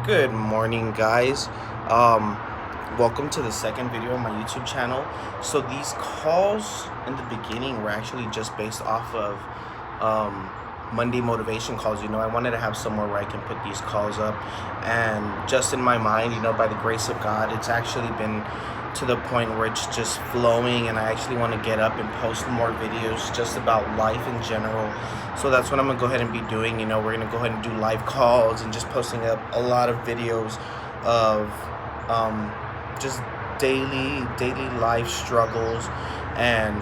Good morning, guys. Um, Welcome to the second video on my YouTube channel. So these calls in the beginning were actually just based off of Monday motivation calls. I wanted to have somewhere where I can put these calls up, and just in my mind, by the grace of God, it's actually been to the point where it's just flowing, and I actually want to get up and post more videos just about life in general. So that's what I'm gonna go ahead and be doing. We're gonna go ahead and do live calls and just posting up a lot of videos of just daily life struggles, and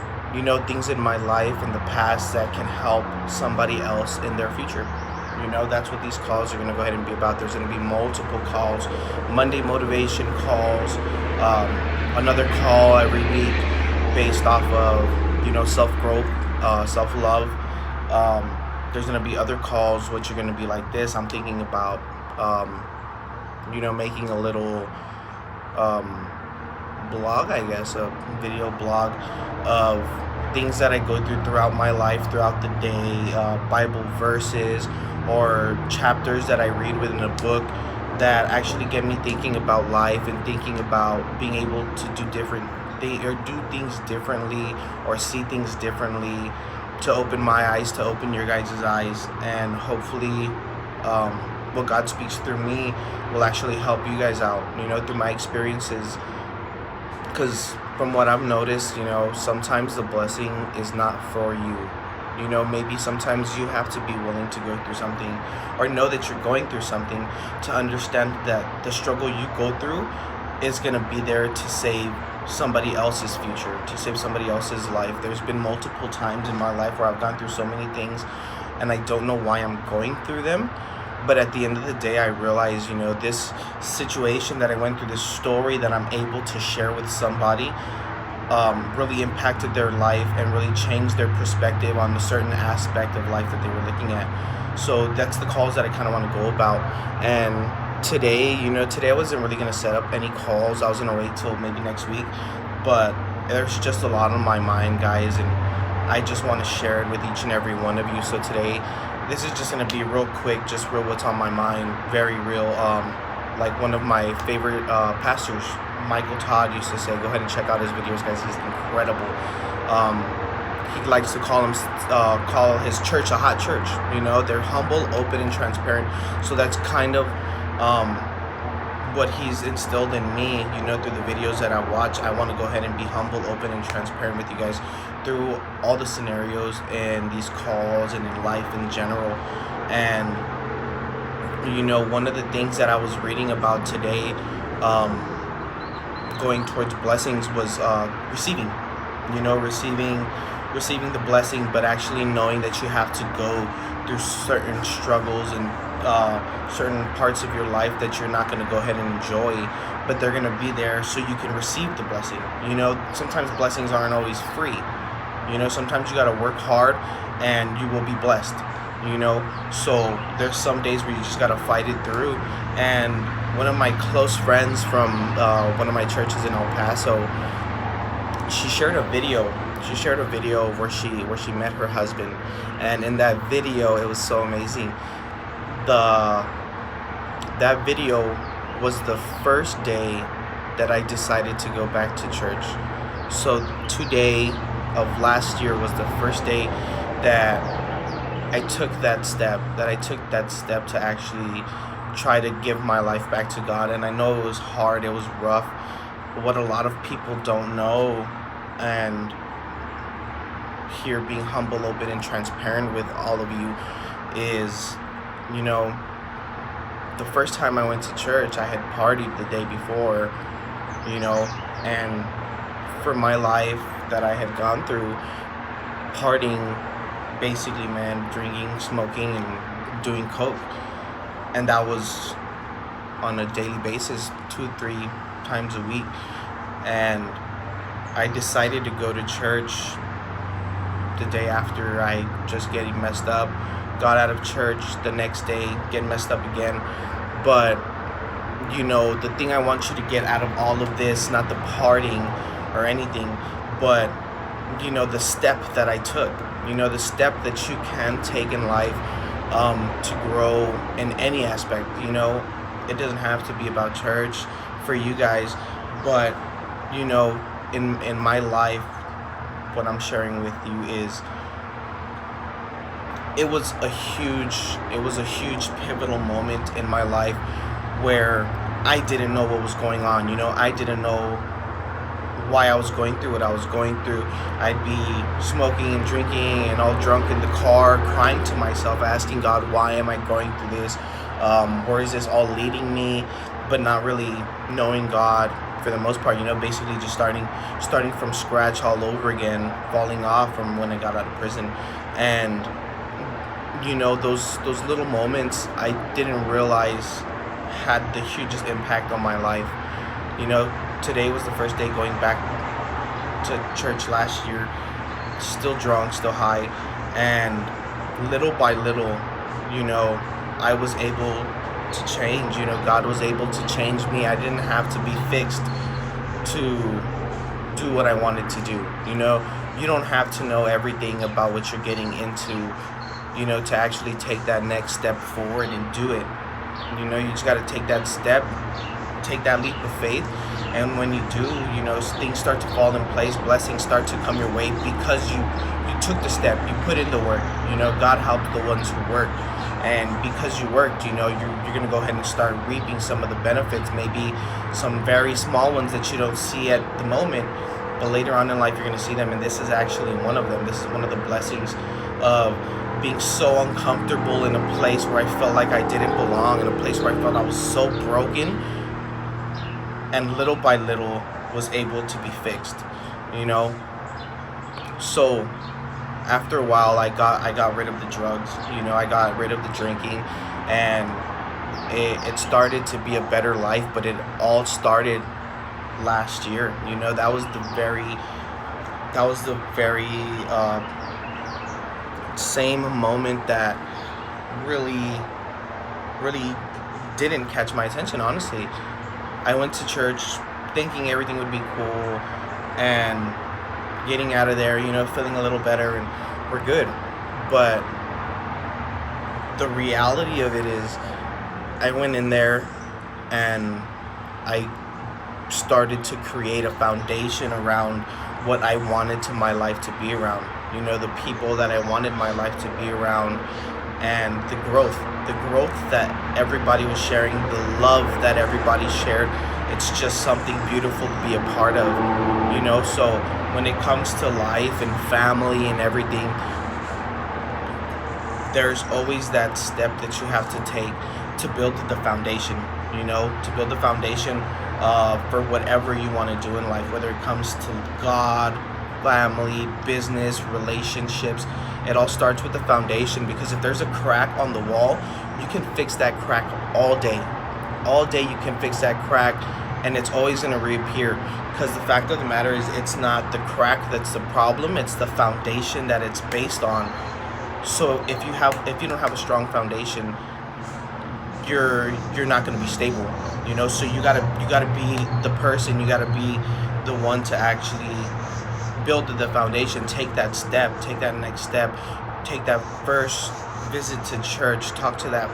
things in my life in the past that can help somebody else in their future. That's what these calls are going to go ahead and be about. There's going to be multiple calls, Monday motivation calls, another call every week based off of self-growth, self-love. There's going to be other calls which are going to be like this. I'm thinking about making a little blog, I guess, a video blog of things that I go through throughout my life, throughout the day, Bible verses or chapters that I read within a book that actually get me thinking about life and thinking about being able to do different things or do things differently or see things differently, to open my eyes, to open your guys' eyes, and hopefully what God speaks through me will actually help you guys out, through my experiences. Because from what I've noticed, sometimes the blessing is not for you. Maybe sometimes you have to be willing to go through something, or know that you're going through something, to understand that the struggle you go through is going to be there to save somebody else's future, to save somebody else's life. There's been multiple times in my life where I've gone through so many things, and I don't know why I'm going through them. But at the end of the day, I realize, this situation that I went through, this story that I'm able to share with somebody, really impacted their life and really changed their perspective on a certain aspect of life that they were looking at. So that's the calls that I kind of want to go about. And today, today I wasn't really going to set up any calls. I was going to wait till maybe next week. But there's just a lot on my mind, guys, and I just want to share it with each and every one of you. So today, this is just going to be real quick, just real what's on my mind, very real. Like one of my favorite pastors, Michael Todd, used to say, go ahead and check out his videos, guys. He's incredible. He likes to call his church a hot church. They're humble, open, and transparent. So that's kind of what he's instilled in me, through the videos that I watch. I want to go ahead and be humble, open, and transparent with you guys through all the scenarios and these calls and in life in general. And one of the things that I was reading about today, going towards blessings, was receiving the blessing, but actually knowing that you have to go through certain struggles and certain parts of your life that you're not going to go ahead and enjoy, but they're going to be there so you can receive the blessing. Sometimes blessings aren't always free. Sometimes you got to work hard and you will be blessed. So there's some days where you just got to fight it through. And one of my close friends from one of my churches in El Paso, she shared a video where she met her husband, and in that video, it was so amazing. That video was the first day that I decided to go back to church. So today of last year was the first day that I took that step to actually try to give my life back to God. And I know it was hard, it was rough. What a lot of people don't know, and here being humble, open, and transparent with all of you, is, the first time I went to church, I had partied the day before, and for my life that I had gone through, partying, basically, man, drinking, smoking, and doing coke, and that was on a daily basis, 2-3 times a week. And I decided to go to church the day after I just getting messed up, got out of church the next day, getting messed up again. But the thing I want you to get out of all of this, not the partying or anything, but the step that I took, the step that you can take in life, to grow in any aspect. It doesn't have to be about church for you guys, but you know, in my life, what I'm sharing with you is it was a huge pivotal moment in my life where I didn't know what was going on. You know, I didn't know why I was going through what I was going through. I'd be smoking and drinking and all drunk in the car, crying to myself, asking God, why am I going through this? Where is this all leading me? But not really knowing God for the most part. You know, basically just starting from scratch all over again, falling off from when I got out of prison. And you know, those little moments I didn't realize had the hugest impact on my life. You know, today was the first day going back to church last year, still drunk, still high, and little by little, you know, I was able to change. You know, God was able to change me. I didn't have to be fixed to do what I wanted to do. You know, you don't have to know everything about what you're getting into, you know, to actually take that next step forward and do it. You know, you just got to take that step, take that leap of faith. And when you do, you know, things start to fall in place, blessings start to come your way because you took the step, you put in the work. You know, God helped the ones who work. And because you worked, you know, you're going to go ahead and start reaping some of the benefits, maybe some very small ones that you don't see at the moment, but later on in life you're going to see them. And this is actually one of them. This is one of the blessings of being so uncomfortable in a place where I felt like I didn't belong, in a place where I felt I was so broken, and little by little was able to be fixed, you know. So after a while, I got rid of the drugs, you know, I got rid of the drinking, and it started to be a better life. But it all started last year. You know, that was the very same moment that really didn't catch my attention, honestly. I went to church thinking everything would be cool and getting out of there, you know, feeling a little better, and we're good. But the reality of it is, I went in there and I started to create a foundation around what I wanted to my life to be around. You know, the people that I wanted my life to be around, and the growth that everybody was sharing, the love that everybody shared. It's just something beautiful to be a part of, you know. So when it comes to life and family and everything, there's always that step that you have to take to build the foundation, you know, to build the foundation for whatever you want to do in life, whether it comes to God, family, business, relationships. It all starts with the foundation, because if there's a crack on the wall, you can fix that crack all day. All day you can fix that crack, and it's always going to reappear, because the fact of the matter is, it's not the crack that's the problem, it's the foundation that it's based on. So if you don't have a strong foundation, you're not going to be stable, you know. So you gotta be the person, you gotta be the one to actually build the foundation, take that step, take that next step, take that first visit to church, talk to that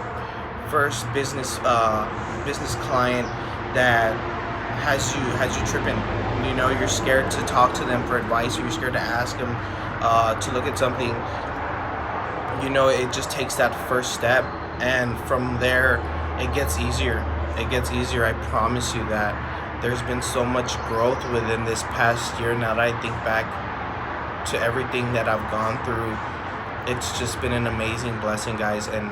first business client that has you tripping. You know, you're scared to talk to them for advice, or you're scared to ask them to look at something. You know, it just takes that first step, and from there it gets easier. I promise you that. There's been so much growth within this past year. Now that I think back to everything that I've gone through, it's just been an amazing blessing, guys. And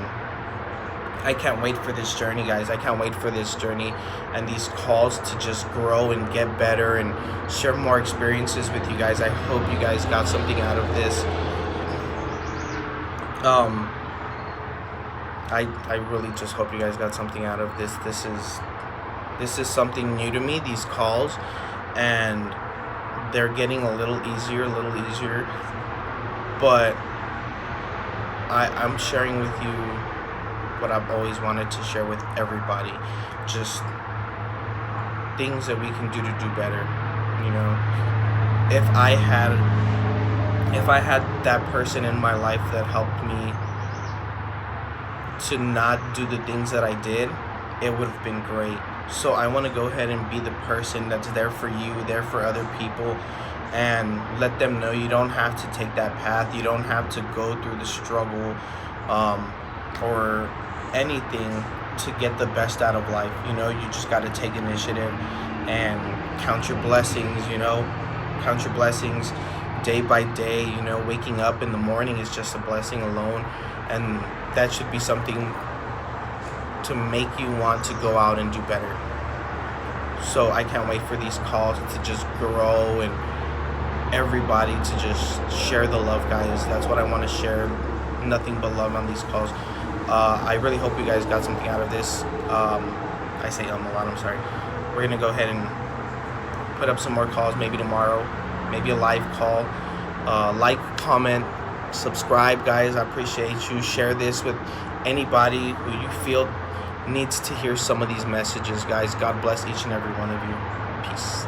I can't wait for this journey, guys. I can't wait for this journey and these calls to just grow and get better and share more experiences with you guys. I hope you guys got something out of this. I really just hope you guys got something out of this. This is something new to me, these calls, and they're getting a little easier, but I'm sharing with you what I've always wanted to share with everybody, just things that we can do to do better. You know, if I had that person in my life that helped me to not do the things that I did, it would have been great. So I want to go ahead and be the person that's there for you, there for other people, and let them know you don't have to take that path. You don't have to go through the struggle or anything to get the best out of life. You just got to take initiative and count your blessings. Count your blessings day by day. Waking up in the morning is just a blessing alone, and that should be something to make you want to go out and do better. So I can't wait for these calls to just grow and everybody to just share the love, guys. That's what I want to share. Nothing but love on these calls. I really hope you guys got something out of this. I say a lot, I'm sorry. We're going to go ahead and put up some more calls, maybe tomorrow, maybe a live call. Like, comment, subscribe, guys. I appreciate you. Share this with anybody who you feel needs to hear some of these messages, guys. God bless each and every one of you. Peace.